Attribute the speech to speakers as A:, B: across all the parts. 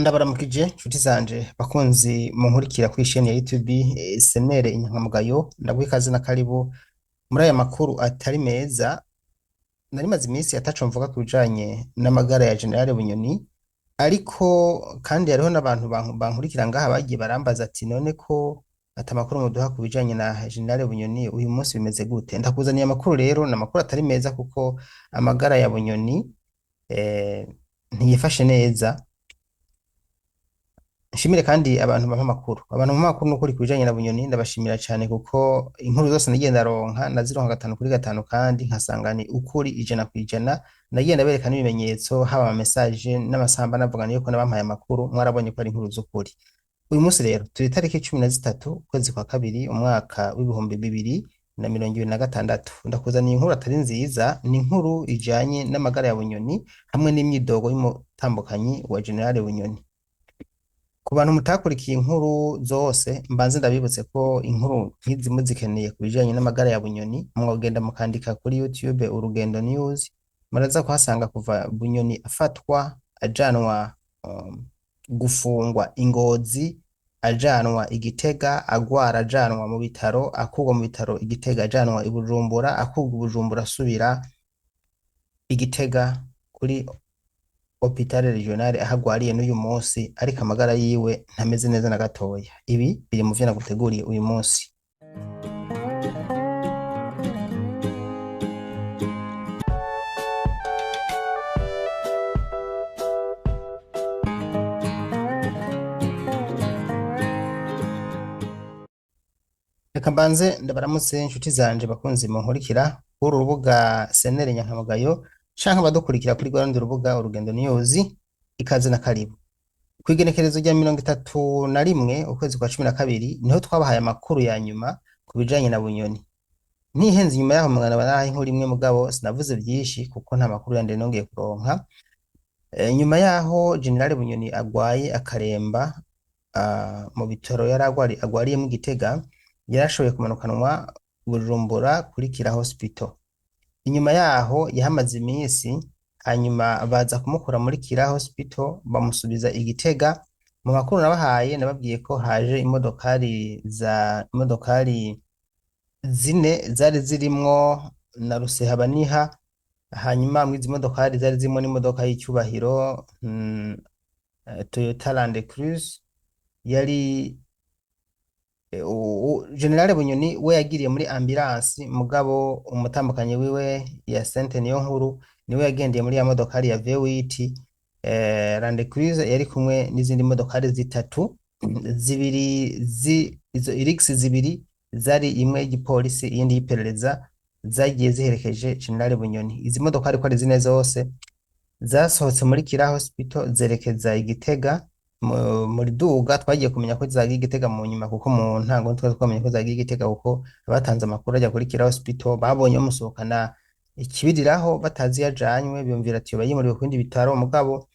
A: Ndabaramukije nshuti zanje bakunzi munkurikira kuri chaîne ya YouTube Senere Inyankamugayo, ndaguha ikaze na karibu muri aya makuru atari meza. Nari maze iminsi ataco mvuga ku bijanye n'amagara ya General Bunyoni, ariko kandi hariho n'abantu bankurikira ngaha bagiye barambaza ati none ko ata makuru muduha ku bijanye na General Bunyoni uyu munsi bimeze gute? Ndakuzaniye amakuru rero, ni amakuru atari meza kuko amagara ya Bunyoni ntiyifashe neza. Nshimire kandi abantu bampa amakuru n'ukuri ku bijanye na Bunyoni, ndabashimira cane kuko inkuru zose nagiye ndaronka nazironka gatanu kuri gatanu kandi nkasanga ni ukuri ijana kwijana. Nagiye ndabereka n'ibimenyetso haba ama message n'amasamba navugana yuko nabampaye amakuru, mwarabonye ko ari inkuru z'ukuri. Uyu munsi rero turi itariki 13 ukwezi kwa kabiri umwaka w'ibihumbi 2026. Ndakuzaniye inkuru atari nziza, ni inkuru ijanye n'amagara ya Bunyoni hamwe n'imyidogo y'umutambukanyi wa General Bunyoni. Ku bantu mutakurikiye inkuru zose, mbanze ndabibutse ko inkuru nk'izi muzikeneye ku bijanye n'amagara ya Bunyoni mwogenda mukandika kuri YouTube Urugendo News, muraza kuhasanga kuva Bunyoni afatwa ajanwa gufungwa Ingozi, ajanwa Igitega, agwara ajanwa mu bitaro, akurwa mu bitaro Igitega ajanwa i Bujumbura, akurwa i Bujumbura asubira Igitega kuri Hopitale Regionale aho agwariye n'uyu munsi, ariko amagara yiwe ntameze neza na gatoya. Ibi biri mu vyo naguteguriye uyu munsi. Reka mbanze ndabaramutse inshuti zanje bakunzi munkurikira kuri urubuga Senere Nyankamugayo canke abadukurikira kuri rwanda urubuga Urugendo News, ikaze na karibu. Kwigenekerezo rya 31 ukwezi kwa 12 niho twabahaye amakuru ya nyuma ku bijanye na Bunyoni. Ntihenze nyuma yaho mwana baraha inkuru imwe mugabo sinavuze byinshi kuko nta makuru yandi nongeye kuronka. Nyuma yaho General Bunyoni agwaye akaremba mu bitaro agwariyemo Igitega, yarashoboye kumanukanwa Bujumbura kuri Kira Hospital. Inyuma yaho yahamaze iminsi, hanyuma baza kumukura muri Kira Hospital bamusubiza Igitega. Mu makuru nabahaye nababwiye ko haje imodokari zine zari zirimwo na Rusehabaniha, hanyuma mwizi modokari zari zirimo n'imodoka y'icyubahiro Toyota Land Cruiser. Yari General Bunyoni we yagiriye muri ambulance, mugabo umutambukanyi wiwe ya Sente Niyonkuru niwe yagendeye muri ya modokari ya V8 Land Cruiser, yari kumwe n'izindi modokari zitatu, izo Irix zibiri zari imwe y'igipolisi iyindi y'iperereza, zagiye ziherekeje General Bunyoni. Izi modokari ko ari zine zose zasohotse muri Kira Hospital zerekeza Igitega. Muri duga twagiye kumenya ko zagiye Igitega mu nyuma, kuko mu ntango twamenye ko zagiye Igitega kuko abatanze amakuru ajya kuri Kira Hospital babonye bamusohokana ikibiriraho batazi yajanywe, biyumvira ati bayimuriwe ku bindi bitaro. Mugabo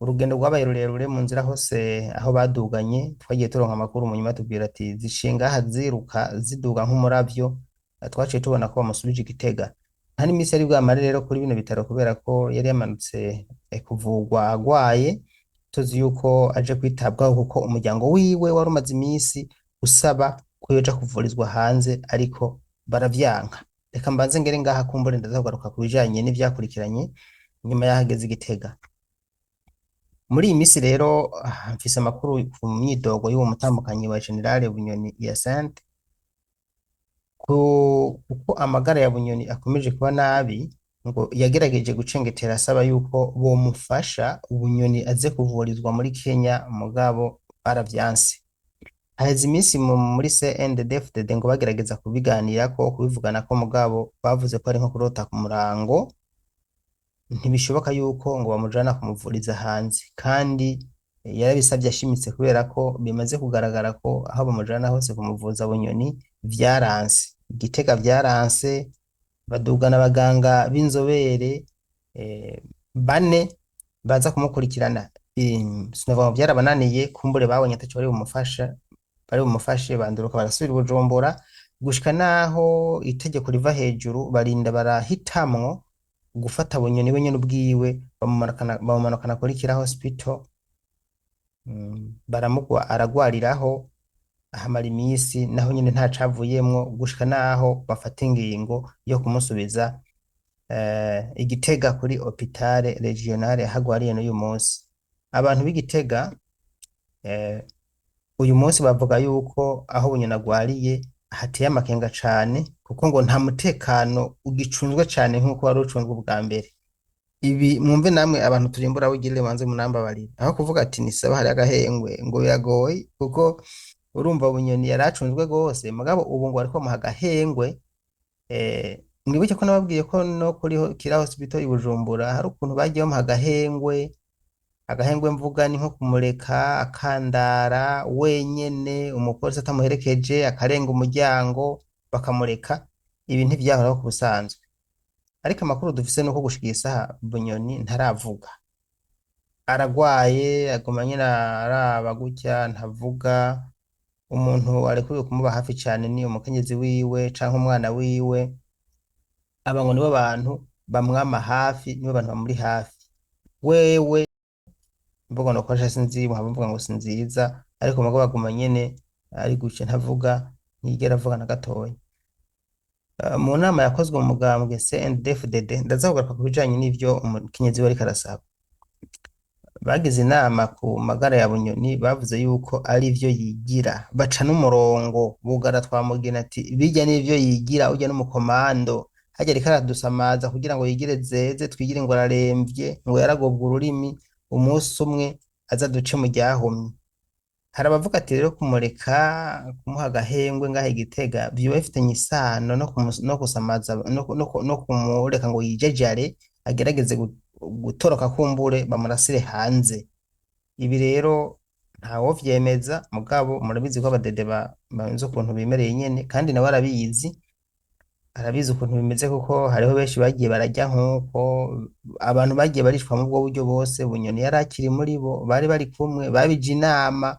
A: urugendo rwabaye rurerure, mu nzira hose aho baduganye twagiye turonka amakuru mu nyuma tubwira ati zishinga aha ziruka ziduga nk'umuravyo. Twaciye tubona ko bamusubije Igitega. Nta n'imisi yari bwamare rero kuri bino bitaro kubera ko yari yamanutse kuvugwa agwaye, tuzi yuko aje kwitabwaho kuko umuryango wiwe wari umaze iminsi usaba ko yoja kuvurizwa hanze ariko baravyanka. Reka mbanze ngere ngaha kumbure ndazaguruka ku bijanye n'ivyakurikiranye nyuma yahageze Igitega. Muri iyi misi rero mfise amakuru ku myidogo y'uwo mutambukanyi wa General Bunyoni ya Sente, kuko amagara ya Bunyoni akomeje kuba nabi, ngo yagerageje gucengetera asaba yuko bomufasha Bunyoni aze kuvurizwa muri Kenya, mugabo baravyanse. Haheze iminsi muri CNDD-FDD ngo bagerageza kubiganirako kubivugana ko, mugabo bavuze ko ari nko kurota ku murango, ntibishoboka yuko ngo bamujana kumuvuriza hanze. Kandi yarabisabye ashimitse kubera ko bimaze kugaragara ko aho bamujana hose kumuvuza Bunyoni vyaranse. Igitega vyaranse, badugana abaganga b'inzobere 4 baza kumukurikirana, sinovuga byarabananiye, kumbure babonye ataco bari bumufashe banduruka barasubira i Bujumbura, gushika naho itegeko riva hejuru barinda barahitamwo gufata Bunyoni we nyene ubwiwe bamumanukana kuri Kira Hospital baramugwa aragwariraho ahamara iminsi naho nyine nta cavuyemwo gushika naho bafata ingingo yo kumusubiza Igitega kuri hopitale regionale hagwariye n'uyu munsi. Abantu b'Igitega eh, uyu munsi bavuga yuko aho Bunyoni agwariye hateye amakenga cane kuko ngo nta mutekano ugicunzwe cane nk'uko wari ucunzwe ubwa mbere. Ibi mwumve namwe abantu turimbura wigirire banze munambabarire aho kuvuga ati nisaba hari agahengwe ngo biragoye kuko urumva Bunyoni yaracunzwe gose mugabo ubu ngo ariko muha agahengwe mwibuke ko nababwiye ko no kuri Kira Hospital i Bujumbura hari ukuntu bagiye bamuha agahengwe mvuga ni nko kumureka akandara wenyene umupolisi atamuherekeje akarenga umuryango bakamureka ibi ntivyahoraho ku busanzwe ariko amakuru dufise nuko gushika isaha Bunyoni ntaravuga aragwaye aguma nyene araba gutya ntavuga umuntu arekuriwe kumuba hafi cane ni umukenyezi wiwe canke umwana wiwe aba ngo nibo bantu bamwama hafi nibo bantu bamuri hafi wewe mvuga no kwasha sinzi muhava mvuga ngo sinziza ariko mugabo baguma nyene ari guce ntavuga ntigera avuga na gatoya. Mu nama yakozwe mu mugambwe CNDD-FDD ndazavuga ku bijanye n'ivyo umukenyezi we ariko arasaba bagize inama ku magara ya Bunyoni bavuze yuko ari vyo yigira baca n'umurongo bugara twamugina ati bijya n'ivyo yigira ujya n'umukomando hajya ariko aradusamaza kugira ngo yigire zeze twigire ngo araremvye ngo yaragobwa ururimi umunsi umwe aza duce mu ryahumye. Hari abavuga ati rero kumureka kumuha agahengwe ngahe Igitega vyoba bifitanye isano no kusamaza no kumureka ngo yijejare agerageze gutoroka kumbure bamurasire hanze. Ibi rero ntawo vyemeza mugabo murabizi ko abadede banze ukuntu bimereye nyene kandi nawe arabizi ukuntu bimeze kuko hariho benshi bagiye barajya nk'uko abantu bagiye barishwa mu bwo buryo bose Bunyoni yari akiri muri bo bari bari kumwe babije inama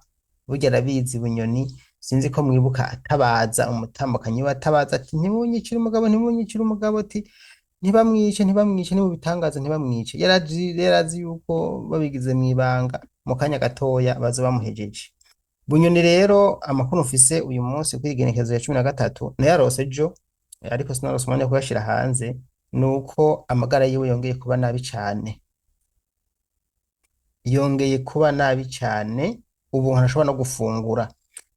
A: burya arabizi Bunyoni sinzi ko mwibuka atabaza umutambukanyi we atabaza ati ntimunyicire umugabo ati ntibamwice ni mu bitangaza ntibamwice yarazi yuko babigize mwibanga mu kanya gatoya baza bamuhejeje. Bunyoni rero amakuru mfise uyu munsi kuri igenekerezo ya 13 nayarose ejo ariko sinarose umwanya wo kuyashira hanze nuko amagara yiwe yongeye kuba nabi cane ubu ntashobora no gufungura.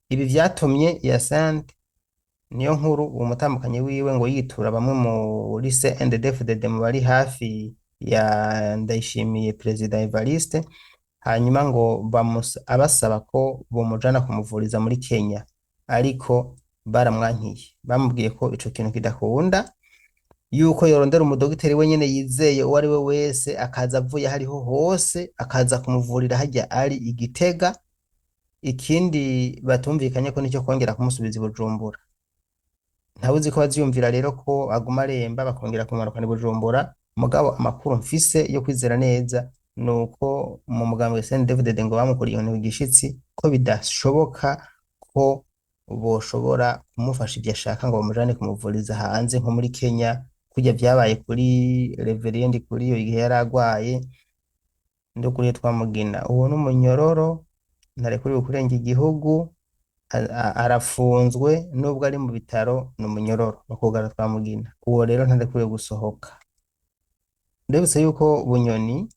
A: Ibi vyatumye Hyacinthe niyo nkuru uwo mutambukanye wiwe ngo yitura bamwe muri CNDD-FDD mu bari hafi ya Ndayishimiye Perezida Evariste hanyuma ngo abasaba ko bomujana kumuvuriza muri Kenya ariko baramwankiye bamubwiye ko ico kintu kidakunda yuko yorondera umudogiteri wenyene yizeye uwo ari we wese akaza avuye hariho hose akaza kumuvurira hajya ari Igitega. Ikindi batumvikanye ko nicyo kongera kumusubiza i Bujumbura ntawuzi ko baziyumvira rero ko aguma aremba bakongera kumarukana i Bujumbura mugabo amakuru mfise yo kwizera neza nuko mu mugambwe CNDD-FDD ngo bamukuriye ibintu bigishitsi ko bidashoboka ko boshobora kumufasha ibyo ashaka ngo bamujane kumuvuriza hanze nko muri Kenya kujya vyabaye kuri Reverend kuri iyo igihe yaragwaye ndokuriye twamugina uwo n'umunyororo ntarekuriwe kurenga igihugu arafunzwe nubwo ari mu bitaro n'umunyororo bakugara twamugina uwo rero ntarekuriwe gusohoka. Ndebutse yuko Bunyoni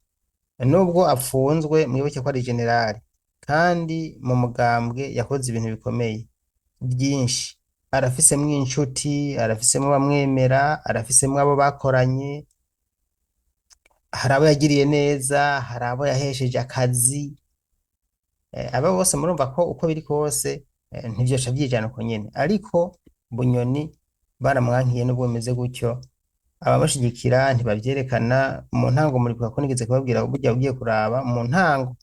A: nubwo afunzwe mwibuke ko ari generali kandi mu mugambwe yakoze ibintu bikomeye byinshi arafisemwo inshuti arafisemwo bamwemera arafisemwo abo bakoranye hari abo yagiriye neza hari abo yahesheje akazi aba bose murumva ko uko biri kose ntivyoca vyijana uko nyene ariko Bunyoni baramwankiye nubwo bimeze gutyo ababashigikira ntibavyerekana mu ntango muri ko nigeze kubabwira burya ugiye kuraba mu ntango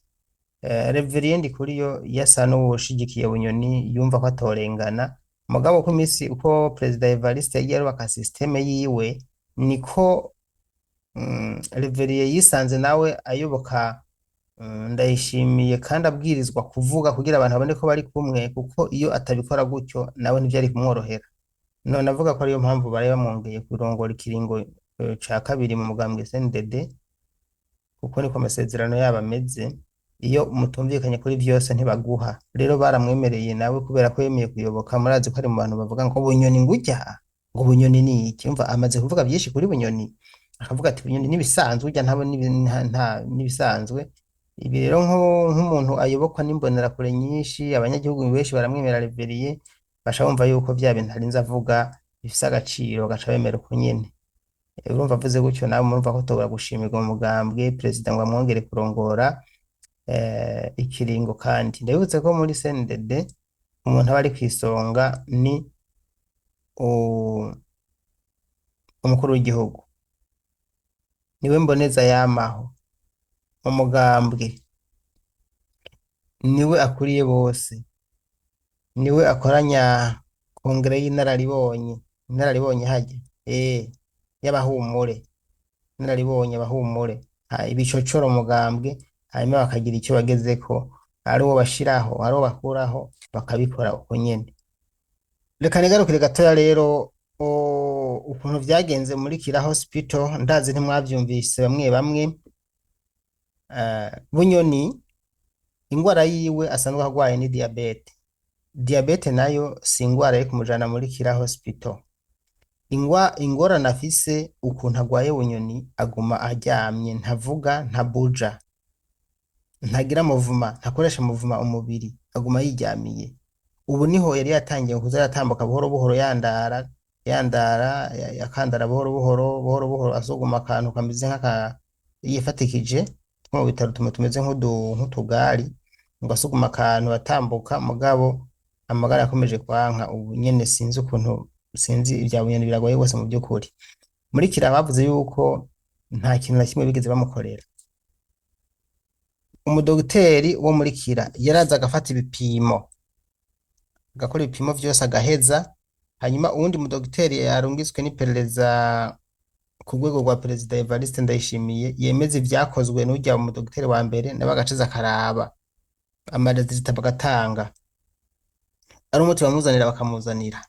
A: Reverend Kuriyo yasa n'uwushigikiye Bunyoni yumva ko atorengana mugabo ko imisi uko Perezida Evariste yagiye arubaka systeme yiwe niko Reverend yisanze nawe ayoboka Ndayishimiye kandi abwirizwa kuvuga kugira abantu babone ko bari kumwe kuko iyo atabikora gutyo nawe ntivyari kumworohera. None avuga ko ariyo mpamvu bari bamwongeye kurongora ikiringo ca kabiri mu mugambwe CNDD kuko niko amasezerano yabo ameze iyo mutumvikanye kuri vyose ntibaguha. Rero baramwemereye nawe kubera ko yemeye kuyoboka, murazi ko ari mu bantu bavuga ngo bunyoni ngurya, ngo bunyoni ni iki? Umva amaze kuvuga vyinshi kuri bunyoni, akavuga ati bunyoni nibisanzwe urya ntabo nibisanzwe. Ibi rero nk'umuntu ayobokwa n'imbonerakure nyinshi, abanyagihugu benshi baramwemera Reveriye, baca bumva yuko vya bintu arinze avuga bifise agaciro, bagaca bemera uko nyene. Urumva avuze gutyo nawe murumva ko tobora gushimirwa mu mugambwe perezida ngo amwongere kurongora ikiringo. Kandi ndabibutse ko muri CNDD umuntu aba ari kw'isonga ni umukuru w'igihugu, niwe mboneza yamaho mu mugambwe, niwe akuriye bose, niwe akoranya kongere y'inararibonye, inararibonye harya y'abahumure, inararibonye abahumure, ibicocoro mugambwe, hanyuma bakagira icyo bagezeko, ari uwo bashiraho ari uwo bakuraho, bakabikora uko nyene. Reka nigarukire gatoya rero ukuntu vyagenze muri Kira Hospital, ndazi ntimwavyumvise bamwe bamwe. Bunyoni ingwara yiwe asanzwe arwaye ni diabete. Diabete nayo si ingwara yo kumujana muri Kira Hospital. Ingorane afise ukuntu agwaye Bunyoni, aguma aryamye, ntavuga, ntabuja, ntagira muvuma, ntakoresha muvuma umubiri, aguma yiryamiye. Ubu niho yari yatangiye kuza aratambuka buhoro buhoro, yandara yakandara buhoro buhoro, asuguma akantu kameze nk'aka yifatikije mu bitaro tumeze nk'utugari, ngo asuguma akantu atambuka, mugabo amagara yakomeje kwanka. Ubu nyene sinzi ukuntu, sinzi ibya Bunyoni biragoye gose mu by'ukuri. Muri Kira bavuze yuko nta kintu na kimwe bigeze bamukorera. Umudogiteri wo muri Kira yaraza agafata ibipimo, agakora ibipimo vyose agaheza, hanyuma uwundi mudogiteri yarungitswe n'iperereza ku rwego rwa perezida Evariste Ndayishimiye yemeza ivyakozwe n'urya mudogiteri wa mbere, nawe agacaza akaraba amarezita bagatanga, ari umuti bamuzanira bakamuzanira.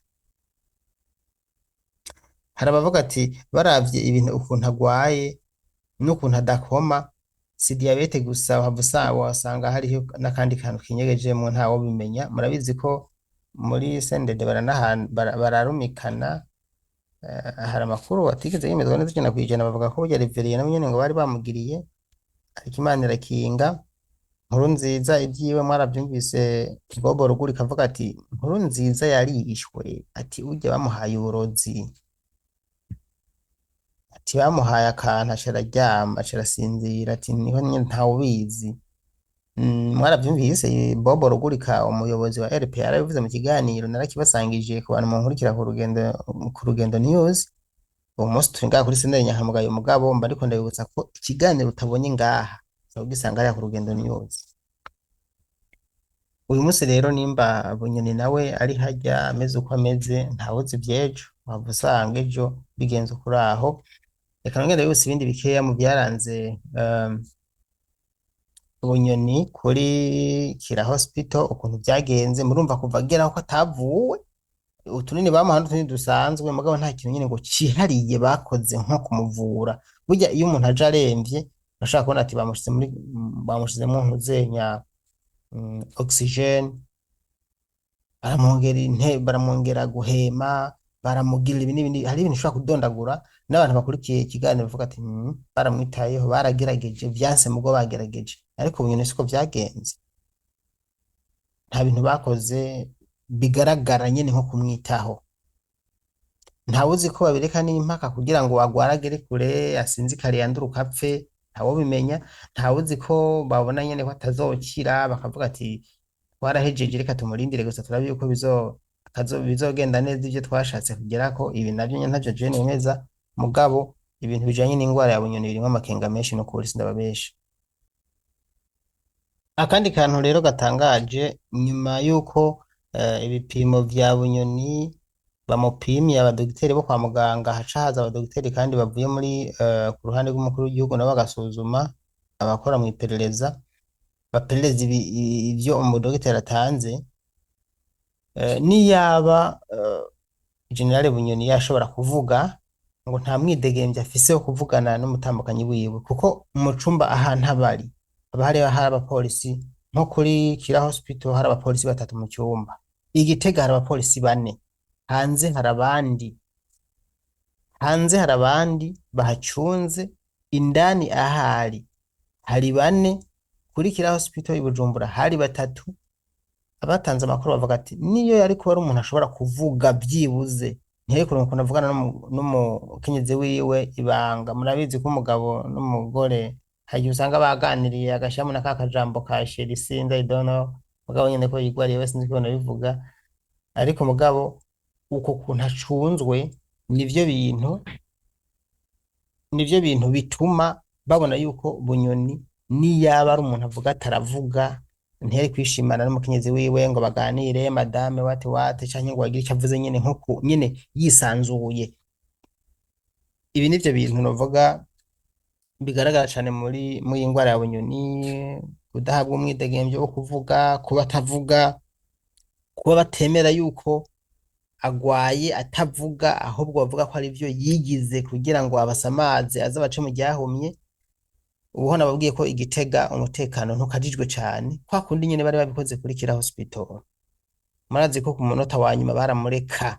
A: Hari abavuga ati baravye ibintu ukuntu agwaye n'ukuntu adakoma, si diabete gusa, wasanga hariho n'akandi kantu kinyegejemwo ntawo bimenya. Murabizi ko muri CNDD bararumikana. Hari amakuru atigeze yemezwa neza ijana kw'ijana, bavuga ko burya Reveriye nabo nyene ngo bari bamugiriye, ariko Imana irakinga. Nkurunziza ivyiwe mwaravyumvise, Bobo Ruguri kavuga ati Nkurunziza yarishwe, ati urya bamuhaye uburozi, ati bamuhaye akantu aca araryama aca arasinzira, ati niho nyene ntawubizi. Mwaravyumvise Bobo Rugurika umuyobozi wa RPA yarabivuze mu kiganiro narakibasangije ku bantu munkurikira ku Rugendo News. Uwo munsi turi ngaha kuri senderi Nyankamugayo, mugabo mba ariko ndabibutsa ko ikiganiro utabonye ngaha ugisanga ari ku Rugendo News. Uyu munsi rero nimba Bunyoni nawe ari harya ameze uko ameze, ntawuzi ivy'ejo, wava usanga ejo bigenze kuri aho. Reka nongere ndabibutsa ibindi bikeya mu byaranze Bunyoni kuri Kira Hospital, ukuntu vyagenze. Murumva kuva ageraho ko atavuwe, utunini bamuha n'utundi dusanzwe, mugabo nta kintu nyene ngo cihariye bakoze nko kumuvura. Burya iyo umuntu aje aremvye bashaka kubona ati bamushizemo ntuzenya oxygene, baramwongera guhema, baramugirira ibi n'ibindi. Hari ibintu ushobora kudondagura, n'abantu bakurikiye ikiganiro bavuga ati baramwitayeho, baragerageje, vyanse mugabo bagerageje. Ariko Bunyoni siko vyagenze, nta bintu bakoze bigaragara nyene nko kumwitaho. Ntawuzi ko babireka n'impaka kugira ngo agwaragere kure, asinzikare, yanduruka, apfe, ntawo bimenya. Ntawuzi ko babona nyene ko atazokira, bakavuga ati twarahejeje, reka tumurindire gusa turabe yuko bizogenda neza ivyo twashatse kugerako. Ibi navyo nyene ntavyo je nemeza, mugabo ibintu bijanye n'ingwara ya Bunyoni birimwo amakenga menshi, no kuri sindababesha. Akandi kantu rero gatangaje, nyuma yuko ibipimo vya Bunyoni bamupimye abadogiteri bo kwa muganga, haca haza abadogiteri kandi bavuye muri ku ruhande rw'umukuru w'igihugu, nabo bagasuzuma, abakora mu iperereza baperereza ivyo umudogiteri atanze. Niyaba General Bunyoni yashobora kuvuga, ngo nta mwidegemvya afise wo kuvugana n'umutambukanyi wiwe, kuko mu cumba ahantu abari haba hari abapolisi nko kuri Kira Hospital hari abapolisi batatu mu cyumba, i Gitega hari abapolisi bane, hanze hari abandi hanze hari abandi bahacunze, indani ahari hari bane, kuri Kira Hospital i Bujumbura hari batatu. Abatanze amakuru bavuga ati niyo yari kuba ari umuntu ashobora kuvuga byibuze ntiyari kuronka ukuntu avugana n'umukenyezi wiwe ibanga. Murabizi ko umugabo n'umugore hari igihe usanga baganiriye agashyiramo na ka kajambo ka sheri sinzi I don't know, mugabo nyine ko yigwariye we sinzi ko bivuga, ariko mugabo uko kuntu acunzwe nivyo bintu nivyo bintu bituma babona yuko Bunyoni niyaba ari umuntu avuga ataravuga ntiyari kwishimana n'umukenyezi wiwe ngo baganire madame wate canke ngo bagire icyo avuze nyene nko nyene yisanzuye. Ibi nivyo bintu novuga bigaragara cane muri iyi ngwara ya Bunyoni, kudahabwa umwidegemvyo wo kuvuga, kuba atavuga, kuba batemera yuko agwaye atavuga ahubwo bavuga ko ari vyo yigize kugira ngo abasamaze aze bace mu ryahumye. Ubuho nababwiye ko i Gitega umutekano ntukajijwe cane kwa kundi nyene bari babikoze kuri Kira Hospital. Murazi ko ku munota wa nyuma baramureka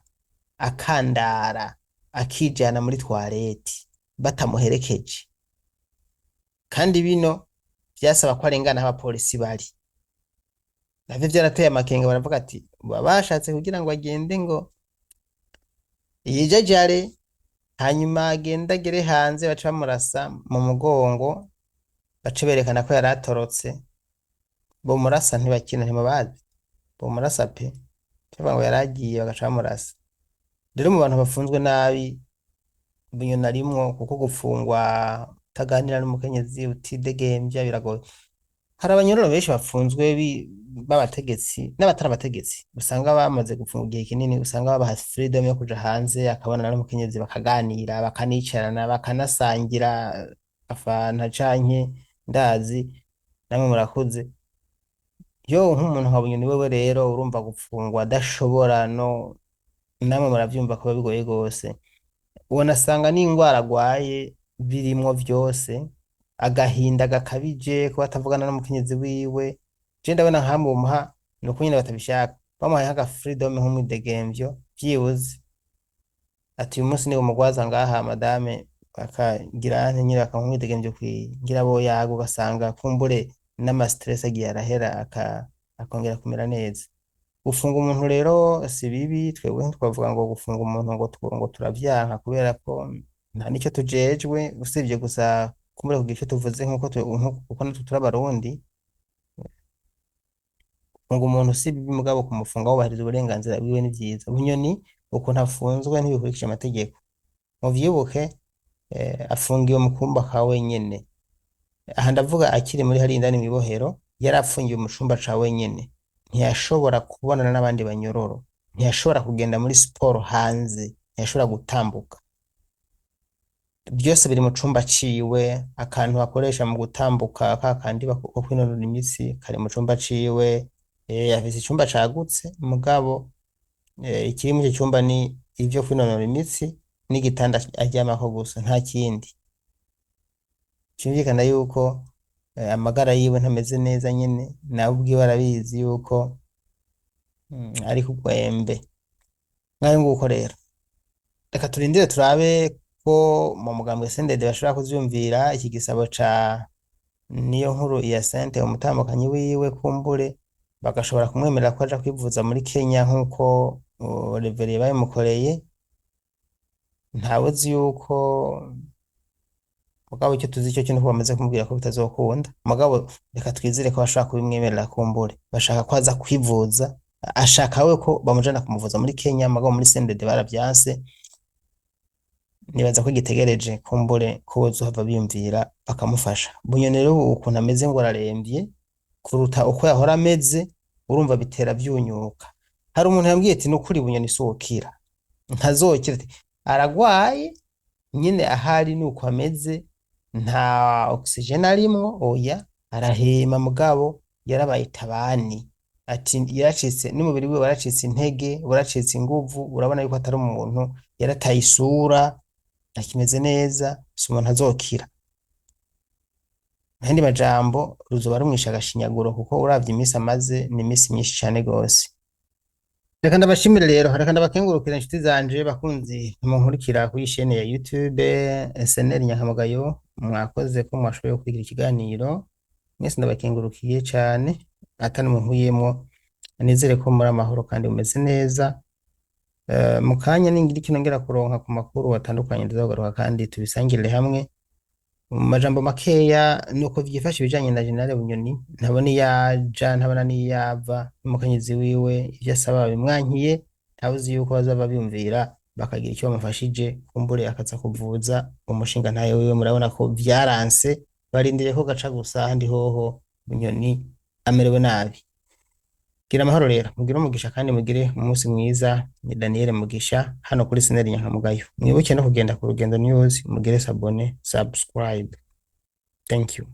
A: akandara akijana muri toilette batamuherekeje, kandi bino vyasaba ko arengana aho abapolisi bari, navyo vyarateye amakenga. Baravuga ati bashatse kugira ngo agende ngo yijajare hanyuma agende agere hanze baca bamurasa mu mugongo, bace berekana ko yari atorotse. Bomurasa ntibakina ntimubazi, bomurasa pe tuvuga ngo yaragiye bagaca bamurasa. Rero mu bantu bafunzwe nabi Bunyoni arimwo, kuko gufungwa utaganira n'umukenyezi utidegemvya biragoye. Hari abanyororo benshi bafunzwe b'abategetsi n'abatari abategetsi usanga bamaze gufungwa igihe kinini, usanga babaha freedom yo kuja hanze akabonana n'umukenyezi bakaganira bakanicarana bakanasangira afanta canke ndazi namwe murakuze. Yo nk'umuntu nka Bunyoni wewe rero urumva gufungwa adashobora no, namwe muravyumva ko bigoye gose. Ubona asanga n'ingwara agwaye birimwo vyose, agahinda gakabije kuba atavugana n'umukenyezi wiwe. Je ndabona nkamwe umuha nuko nyene batabishaka, bamuhaye nka freedom nk'umwidegemvyo vyibuze ati uyu munsi ni umugwaza ngaha madame bakagira nyine bakamwidegemvyo kwigira bo yago, ugasanga kumbure n'ama stress agiye arahera akongera kumera neza. Gufunga umuntu rero si bibi, twebwe ntitwavuga ngo gufunga umuntu ngo turavyanka kubera ko nta nicyo tujejwe, usibye gusa kumbure kugira icyo tuvuze kuko natwe turi abarundi. Gufunga umuntu si bibi, mugabo kumufunga wubahiriza uburenganzira bwiwe ni vyiza. Bunyoni ukuntu afunzwe ntibikurikije amategeko, muvyibuke afungiwe mu kumba ka wenyene. Aha ndavuga akiri muri hari indani mw'ibohero, yari afungiwe mu cumba ca wenyene, ntiyashobora kubonana n'abandi banyororo, ntiyashobora kugenda muri siporo hanze, ntiyashobora gutambuka. Byose biri mu cumba ciwe, akantu bakoresha mu gutambuka kakandi ko kwinonora imitsi kari mu cumba ciwe. Afise icumba cagutse mugabo ikiri muri ico cumba ni ivyo kwinonora imitsi n'igitanda aryamako gusa, nta kindi. Cumvikana yuko amagara yiwe ntameze neza nyene, nawe ubwiwe arabizi yuko ari kugwembe. Ngaho nguko rero reka turindire turabe ko mu mugambwe CNDD bashobora kuvyumvira iki gisabo ca Niyonkuru Hyacinthe umutambukanyi wiwe, kumbure bagashobora kumwemerera ko aja kwivuza muri Kenya nk'uko Reverien babimukoreye. Ntawe uzi yuko, mugabo icyo tuzi cyo nuko bamaze kumubwira ko bitazokunda. Mugabo reka twizire ko bashaka kubimwemerera, kumbure bashaka ko aza kwivuza, ashaka we ko bamujana kumuvuza muri Kenya, mugabo muri CNDD baravyanse. Nibaza ko gitegereje kumbure ko bozohava biyumvira bakamufasha. Bunyoni rero ukuntu ameze ngo araremvye kuruta uko yahora ameze, urumva bitera vyunyuka. Hari umuntu yambwiye ati nukuri Bunyoni sokira, ntazokira, aragwaye nyine ahari nuko ameze, nta oxygen arimwo, oya arahema, mugabo yarabaye itabani. Ati yaracitse n'umubiri we waracitse intege, waracitse inguvu, urabona yuko atari umuntu, yarataye isura, ntakimeze neza, si umuntu azokira. Ayandi majambo ruzoba rumwishe agashinyaguro kuko uravye imisi amaze ni imisi myinshi cane gose. Reka ndabashimire rero, reka ndabakengurukire inshuti zanje bakunzi munkurikira kuri chaîne ya YouTube SNL Nyankamugayo, mwakoze ko mwashoboye gukurikira ikiganiro, mwese ndabakengurukiye cane atani munkuyemwo, nizere ko muri amahoro kandi mumeze neza. Mu kanya ningira ikintu ngera kuronka ku makuru atandukanye ndazogaruka kandi tubisangirire hamwe. Mu majambo makeya nuko vyifashe ibijanye na General Bunyoni, ntabona iyaja ntabona n'iyava, n'umukenyezi wiwe ivyo asaba bimwankiye, ntawuzi yuko bazova biyumvira bakagira icyo bamufashije, kumbure akaza kuvuza umushingantahe wiwe, murabona ko vyaranse, barindiriye ko gaca gusa, ahandi hoho Bunyoni amerewe nabi. Gira amahoro rero, mugire umugisha kandi mugire umunsi mwiza. Ni Daniel Mugisha hano kuri SNL Nyankamugayo. Mwibuke no kugenda ku Rugendo News, mugire sabone, subscribe. Thank you.